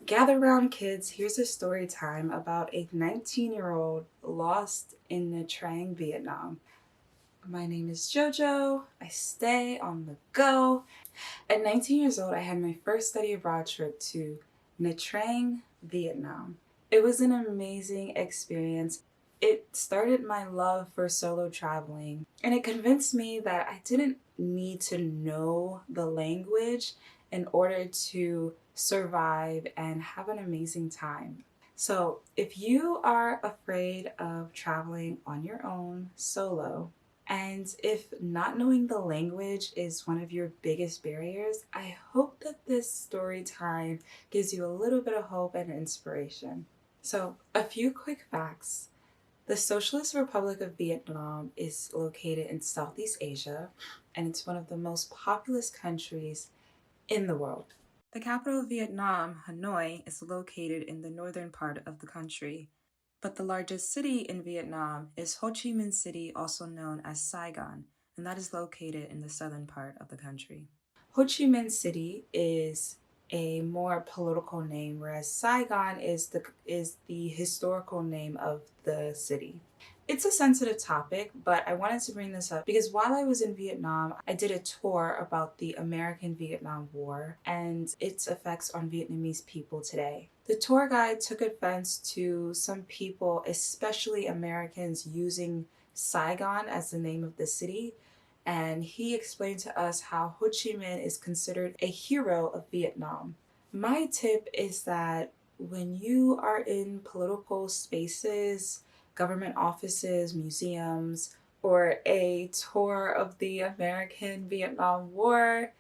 Gather round, kids. Here's a story time about a 19-year-old lost in Nha Trang, Vietnam. My name is JoJo. I stay on the go. At 19 years old, I had my first study abroad trip to Nha Trang, Vietnam. It was an amazing experience. It started my love for solo traveling, and it convinced me that I didn't need to know the language in order to survive and have an amazing time. So, if you are afraid of traveling on your own solo, and if not knowing the language is one of your biggest barriers, I hope that this story time gives you a little bit of hope and inspiration. So, a few quick facts. The Socialist Republic of Vietnam is located in Southeast Asia, and it's one of the most populous countries in the world. The capital of Vietnam, Hanoi, is located in the northern part of the country, but the largest city in Vietnam is Ho Chi Minh City, also known as Saigon, and that is located in the southern part of the country. Ho Chi Minh City is a more political name, whereas Saigon is the historical name of the city. It's a sensitive topic, but I wanted to bring this up because while I was in Vietnam, I did a tour about the American Vietnam War and its effects on Vietnamese people today. The tour guide took offense to some people, especially Americans, using Saigon as the name of the city, and he explained to us how Ho Chi Minh is considered a hero of Vietnam. My tip is that when you are in political spaces, government offices, museums, or a tour of the American Vietnam War,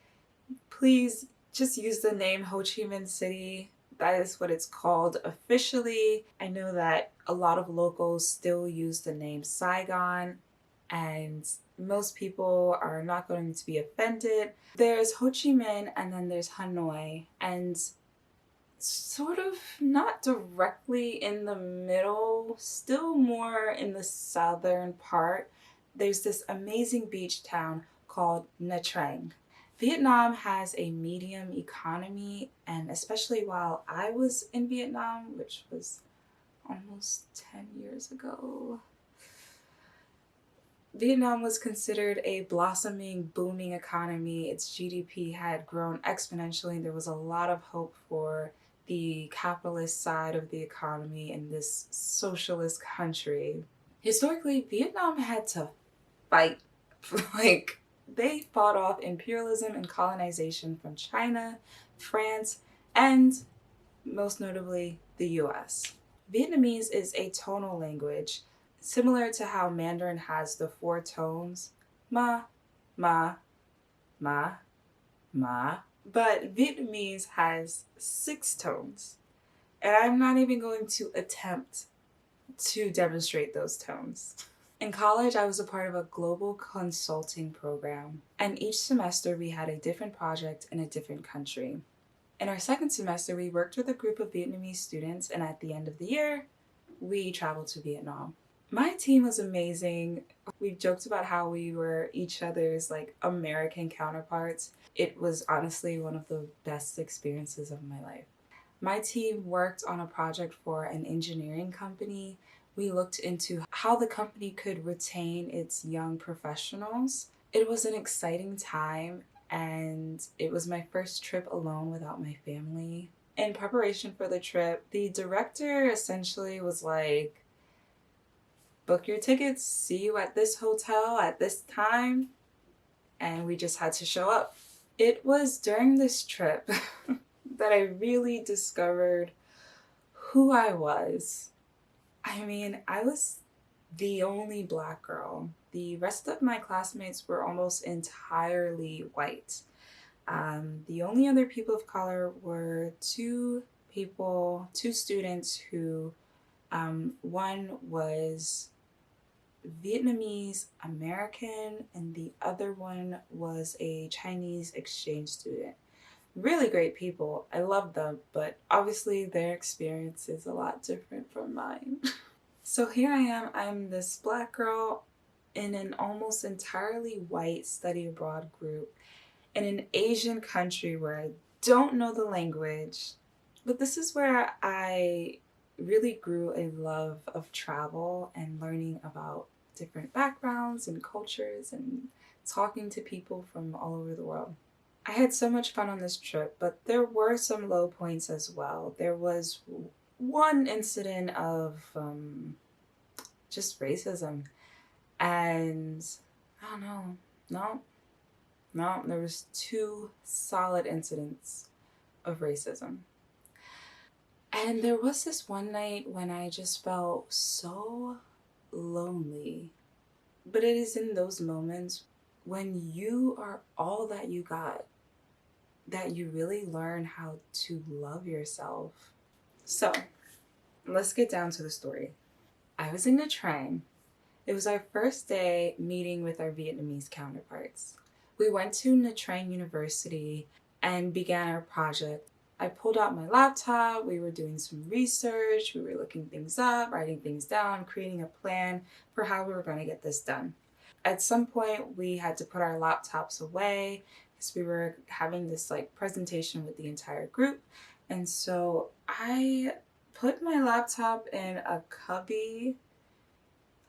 please just use the name Ho Chi Minh City. That is what it's called officially. I know that a lot of locals still use the name Saigon, and most people are not going to be offended. There's Ho Chi Minh and then there's Hanoi, and sort of not directly in the middle, still more in the southern part, there's this amazing beach town called Nha Trang. Vietnam has a medium economy, and especially while I was in Vietnam, which was almost 10 years ago, Vietnam was considered a blossoming, booming economy. Its GDP had grown exponentially, and there was a lot of hope for the capitalist side of the economy in this socialist country. Historically, Vietnam had to fight. like, they fought off imperialism and colonization from China, France, and most notably, the US. Vietnamese is a tonal language, similar to how Mandarin has the four tones ma, ma, ma, ma, but Vietnamese has six tones. And I'm not even going to attempt to demonstrate those tones. In college, I was a part of a global consulting program, and each semester we had a different project in a different country. In our second semester, we worked with a group of Vietnamese students, and at the end of the year, we traveled to Vietnam. My team was amazing. We joked about how we were each other's like American counterparts. It was honestly one of the best experiences of my life. My team worked on a project for an engineering company. We looked into how the company could retain its young professionals. It was an exciting time, and it was my first trip alone without my family. In preparation for the trip, the director essentially was like, book your tickets, see you at this hotel at this time, and we just had to show up. It was during this trip that I really discovered who I was. I mean, I was the only Black girl. The rest of my classmates were almost entirely white. The only other people of color were two students who, one was Vietnamese American, and the other one was a Chinese exchange student. Really great people. I love them, but obviously their experience is a lot different from mine. So here I am, I'm this Black girl in an almost entirely white study abroad group in an Asian country where I don't know the language. But this is where I really grew a love of travel and learning about different backgrounds and cultures and talking to people from all over the world. I had so much fun on this trip, but there were some low points as well. There was one incident of just racism, and I don't know, no, there was two solid incidents of racism. And there was this one night when I just felt so lonely. But it is in those moments when you are all that you got that you really learn how to love yourself. So let's get down to the story. I was in Nha Trang. It was our first day meeting with our Vietnamese counterparts. We went to Nha Trang University and began our project. I pulled out my laptop, we were doing some research, we were looking things up, writing things down, creating a plan for how we were going to get this done. At some point, we had to put our laptops away because we were having this like presentation with the entire group. And so I put my laptop in a cubby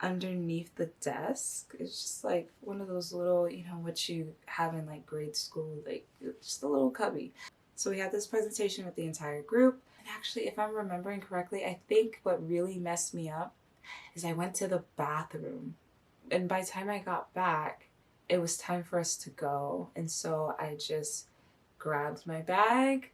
underneath the desk. It's just like one of those little, what you have in like grade school, like just a little cubby. So we had this presentation with the entire group. And actually, if I'm remembering correctly, I think what really messed me up is I went to the bathroom. And by the time I got back, it was time for us to go. And so I just grabbed my bag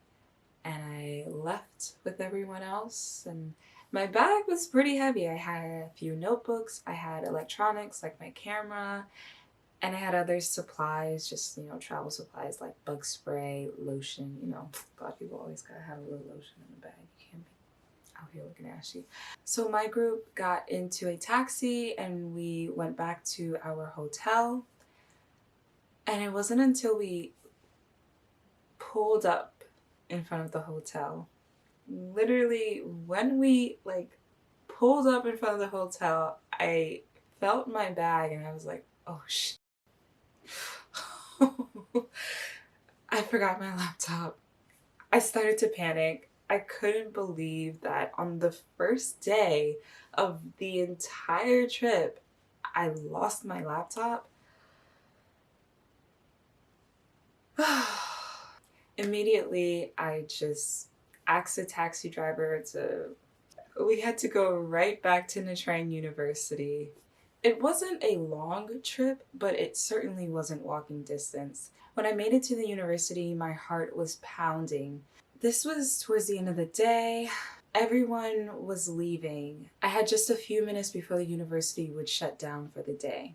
and I left with everyone else. And my bag was pretty heavy. I had a few notebooks, I had electronics like my camera, and I had other supplies, just, travel supplies like bug spray, lotion, a lot of people always gotta have a little lotion in the bag. You can't be out here looking ashy. So my group got into a taxi and we went back to our hotel. And it wasn't until we pulled up in front of the hotel, literally when we pulled up in front of the hotel, I felt my bag and I was like, oh shit. I forgot my laptop. I started to panic. I couldn't believe that on the first day of the entire trip, I lost my laptop. Immediately, I just asked a taxi driver we had to go right back to Nha Trang University. It wasn't a long trip, but it certainly wasn't walking distance. When I made it to the university, my heart was pounding. This was towards the end of the day. Everyone was leaving. I had just a few minutes before the university would shut down for the day.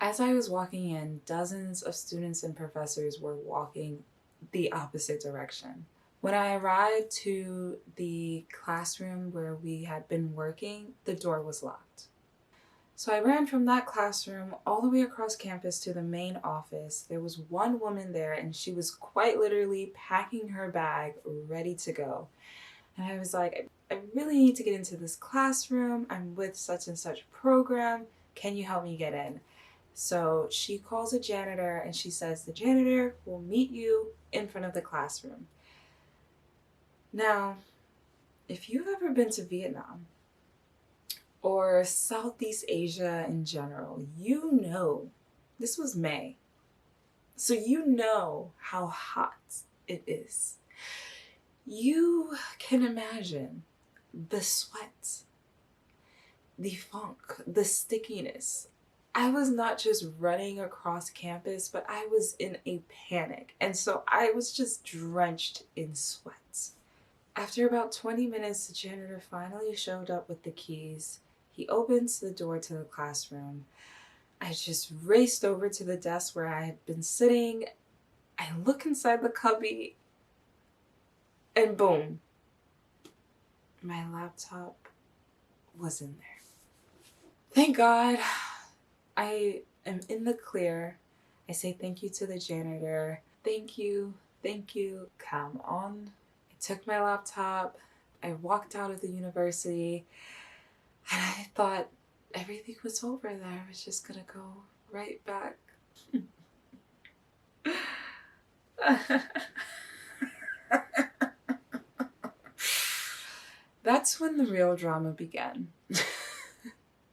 As I was walking in, dozens of students and professors were walking the opposite direction. When I arrived to the classroom where we had been working, the door was locked. So I ran from that classroom all the way across campus to the main office. There was one woman there and she was quite literally packing her bag, ready to go. And I was like, I really need to get into this classroom. I'm with such and such program. Can you help me get in? So she calls a janitor and she says, the janitor will meet you in front of the classroom. Now, if you've ever been to Vietnam or Southeast Asia in general, this was May. So you know how hot it is. You can imagine the sweat, the funk, the stickiness. I was not just running across campus, but I was in a panic. And so I was just drenched in sweat. After about 20 minutes, the janitor finally showed up with the keys. He opens the door to the classroom. I just raced over to the desk where I had been sitting. I look inside the cubby and boom, my laptop was in there. Thank God. I am in the clear. I say thank you to the janitor. Thank you, come on. I took my laptop, I walked out of the university, and I thought everything was over there. I was just gonna go right back. That's when the real drama began.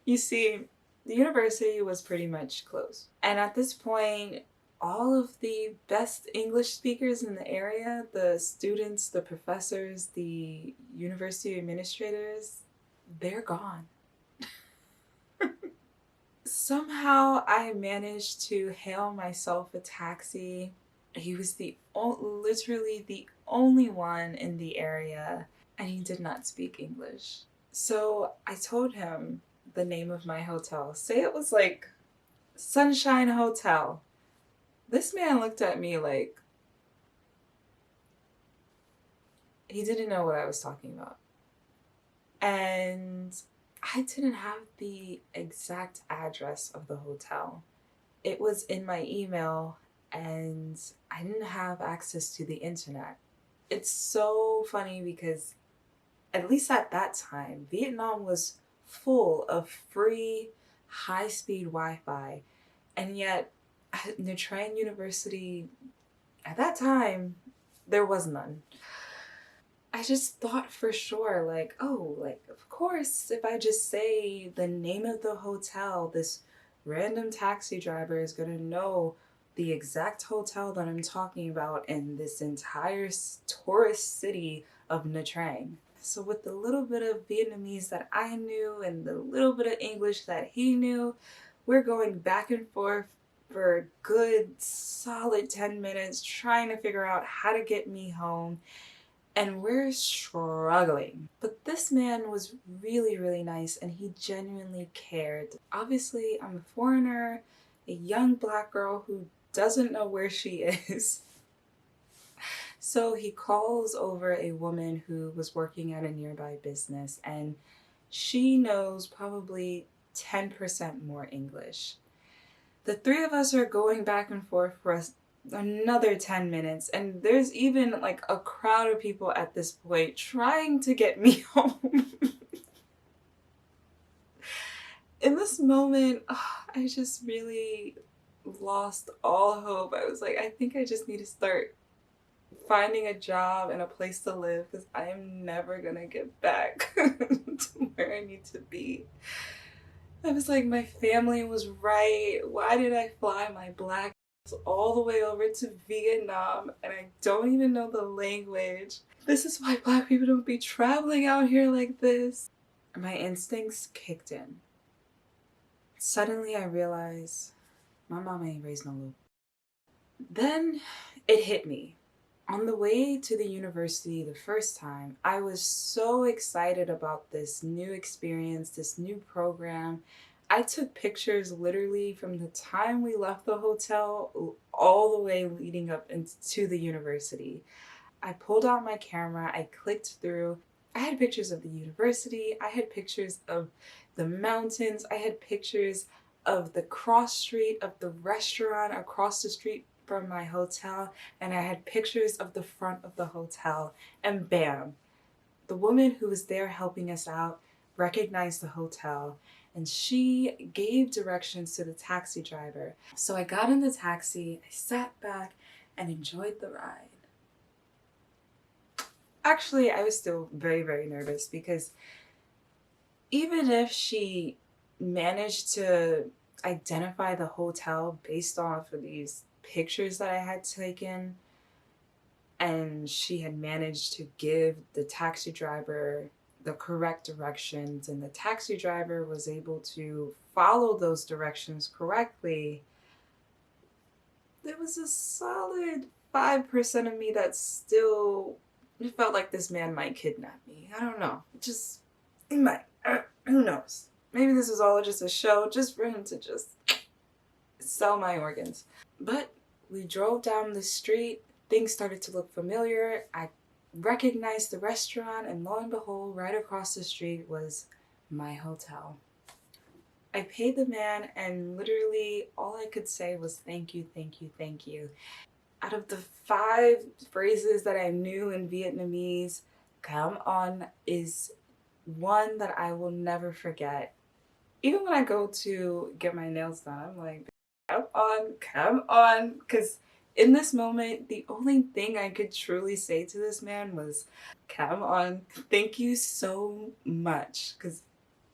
You see, the university was pretty much closed. And at this point, all of the best English speakers in the area, the students, the professors, the university administrators, they're gone. Somehow I managed to hail myself a taxi. He was literally the only one in the area, and he did not speak English. So I told him the name of my hotel. Say it was like Sunshine Hotel. This man looked at me like he didn't know what I was talking about. And I didn't have the exact address of the hotel. It was in my email, and I didn't have access to the internet. It's so funny because, at least at that time, Vietnam was full of free, high-speed Wi-Fi, and yet at Nha Trang University, at that time, there was none. I just thought for sure, like, oh, like, of course, if I just say the name of the hotel, this random taxi driver is gonna know the exact hotel that I'm talking about in this entire tourist city of Nha Trang. So with the little bit of Vietnamese that I knew and the little bit of English that he knew, we're going back and forth for a good solid 10 minutes trying to figure out how to get me home, and we're struggling. But this man was really, really nice, and he genuinely cared. Obviously, I'm a foreigner, a young black girl who doesn't know where she is. So he calls over a woman who was working at a nearby business, and she knows probably 10% more English. The three of us are going back and forth for another 10 minutes, and there's even like a crowd of people at this point trying to get me home. In this moment, I just really lost all hope. I was like, I think I just need to start finding a job and a place to live, because I am never gonna get back to where I need to be. I was like, my family was right. Why did I fly my black ass all the way over to Vietnam and I don't even know the language? This is why black people don't be traveling out here like this. My instincts kicked in. Suddenly I realized my mama ain't raised no loop. Then it hit me. On the way to the university the first time, I was so excited about this new experience, this new program. I took pictures literally from the time we left the hotel all the way leading up into the university. I pulled out my camera, I clicked through. I had pictures of the university, I had pictures of the mountains, I had pictures of the cross street of the restaurant across the street from my hotel, and I had pictures of the front of the hotel, and bam, the woman who was there helping us out recognized the hotel, and she gave directions to the taxi driver. So I got in the taxi, I sat back and enjoyed the ride. Actually, I was still very, very nervous, because even if she managed to identify the hotel based off of these pictures that I had taken, and she had managed to give the taxi driver the correct directions, and the taxi driver was able to follow those directions correctly, there was a solid 5% of me that still felt like this man might kidnap me. I don't know. Just, he might. Who knows? Maybe this was all just a show, just for him to just sell my organs. But we drove down the street. Things started to look familiar. I recognized the restaurant, and lo and behold, right across the street was my hotel. I paid the man, and literally all I could say was thank you, thank you, thank you. Out of the 5 phrases that I knew in Vietnamese, "come on" is one that I will never forget. Even when I go to get my nails done, I'm like, come on, because In this moment, the only thing I could truly say to this man was, come on, thank you so much, because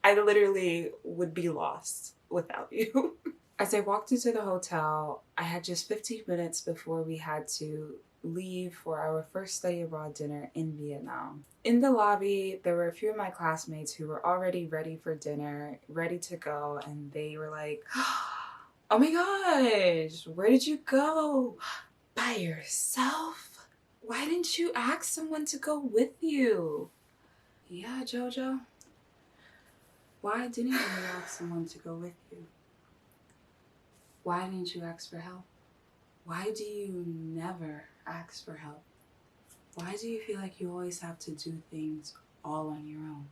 I literally would be lost without you. As I walked into the hotel, I had just 15 minutes before we had to leave for our first study abroad dinner in Vietnam. In the lobby, there were a few of my classmates who were already ready for dinner, ready to go, and they were like, oh my gosh, where did you go? By yourself? Why didn't you ask someone to go with you? Yeah, JoJo. Why didn't you ask someone to go with you? Why didn't you ask for help? Why do you never ask for help? Why do you feel like you always have to do things all on your own?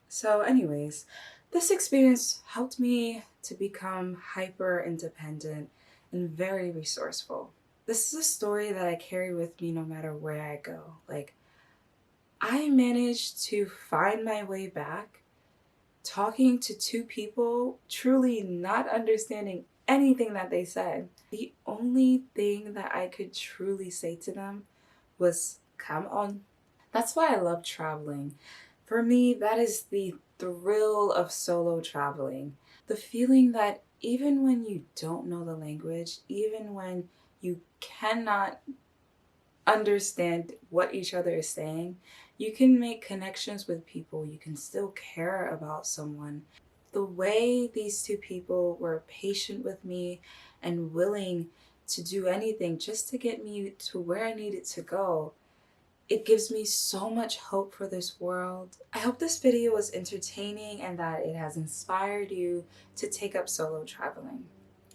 So anyways, this experience helped me to become hyper independent and very resourceful. This is a story that I carry with me no matter where I go. Like, I managed to find my way back talking to two people, truly not understanding anything that they said. The only thing that I could truly say to them was, come on. That's why I love traveling. For me, that is the thrill of solo traveling. The feeling that even when you don't know the language, even when you cannot understand what each other is saying, you can make connections with people. You can still care about someone. The way these two people were patient with me and willing to do anything just to get me to where I needed to go, it gives me so much hope for this world. I hope this video was entertaining and that it has inspired you to take up solo traveling.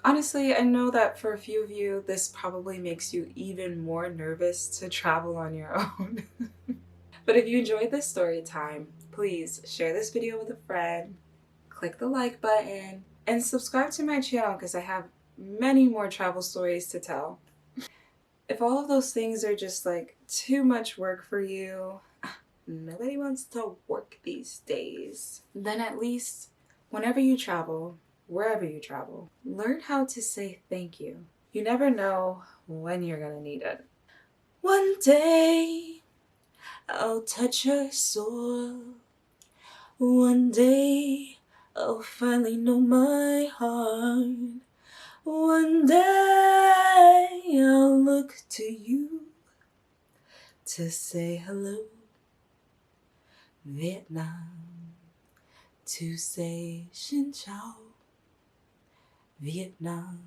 Honestly, I know that for a few of you, this probably makes you even more nervous to travel on your own. But if you enjoyed this story time, please share this video with a friend, click the like button, and subscribe to my channel because I have many more travel stories to tell. If all of those things are just like too much work for you, nobody wants to work these days, then at least whenever you travel, wherever you travel, learn how to say thank you. You never know when you're gonna need it. One day I'll touch your soul. One day I'll finally know my heart. One day I'll look to you to say hello, Vietnam, to say xin chào, Vietnam.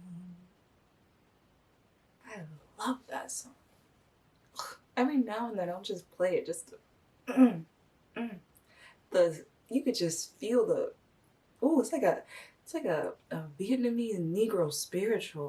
I love that song. Every now and then I'll just play it just to, you could just feel the, it's like a Vietnamese Negro spiritual.